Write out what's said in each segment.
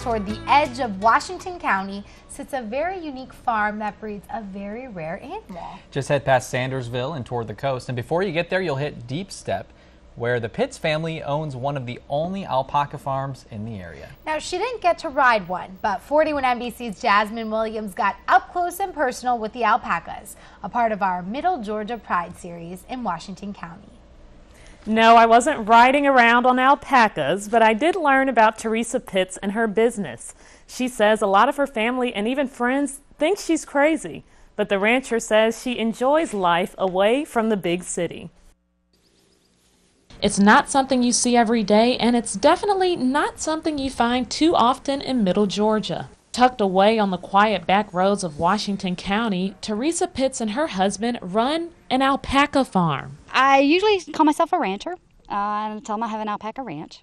toward the edge of Washington County sits a very unique farm that breeds a very rare animal. Just head past Sandersville and toward the coast, and before you get there, you'll hit Deep Step, where the Pitts family owns one of the only alpaca farms in the area. Now, she didn't get to ride one, but 41 NBC's Jasmine Williams got up close and personal with the alpacas, a part of our Middle Georgia Pride series in Washington County. No, I wasn't riding around on alpacas, but I did learn about Teresa Pitts and her business. She says a lot of her family and even friends think she's crazy, but the rancher says she enjoys life away from the big city. It's not something you see every day, and it's definitely not something you find too often in Middle Georgia. Tucked away on the quiet back roads of Washington County, Teresa Pitts and her husband run an alpaca farm. I usually call myself a rancher and tell them I have an alpaca ranch.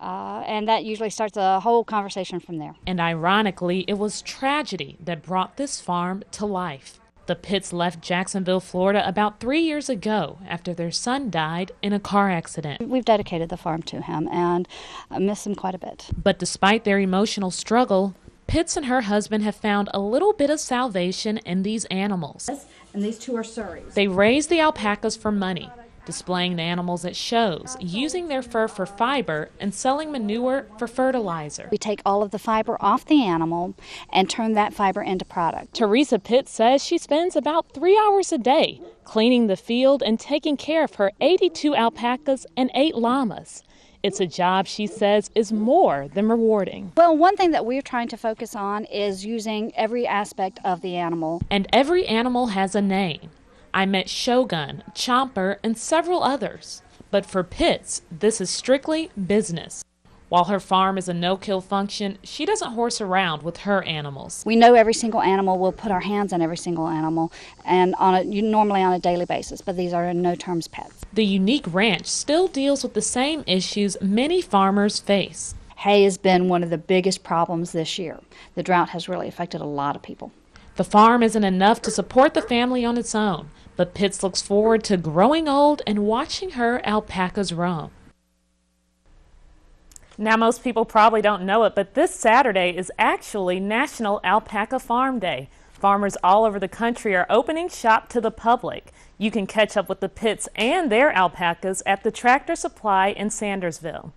And that usually starts a whole conversation from there. And ironically, it was tragedy that brought this farm to life. The Pitts left Jacksonville, Florida about 3 years ago after their son died in a car accident. We've dedicated the farm to him, and I miss him quite a bit. But despite their emotional struggle, Pitts and her husband have found a little bit of salvation in these animals. And these two are Surreys. They raise the alpacas for money, displaying the animals at shows, using their fur for fiber, and selling manure for fertilizer. We take all of the fiber off the animal and turn that fiber into product. Teresa Pitts says she spends about 3 hours a day cleaning the field and taking care of her 82 alpacas and 8 llamas. It's a job she says is more than rewarding. Well, one thing that we're trying to focus on is using every aspect of the animal. And every animal has a name. I met Shogun, Chomper, and several others. But for Pitts, this is strictly business. While her farm is a no-kill function, she doesn't horse around with her animals. We know every single animal. We'll put our hands on every single animal, and normally on a daily basis, but these are no terms pets. The unique ranch still deals with the same issues many farmers face. Hay has been one of the biggest problems this year. The drought has really affected a lot of people. The farm isn't enough to support the family on its own, but Pitts looks forward to growing old and watching her alpacas roam. Now, most people probably don't know it, but this Saturday is actually National Alpaca Farm Day. Farmers all over the country are opening shop to the public. You can catch up with the Pitts and their alpacas at the Tractor Supply in Sandersville.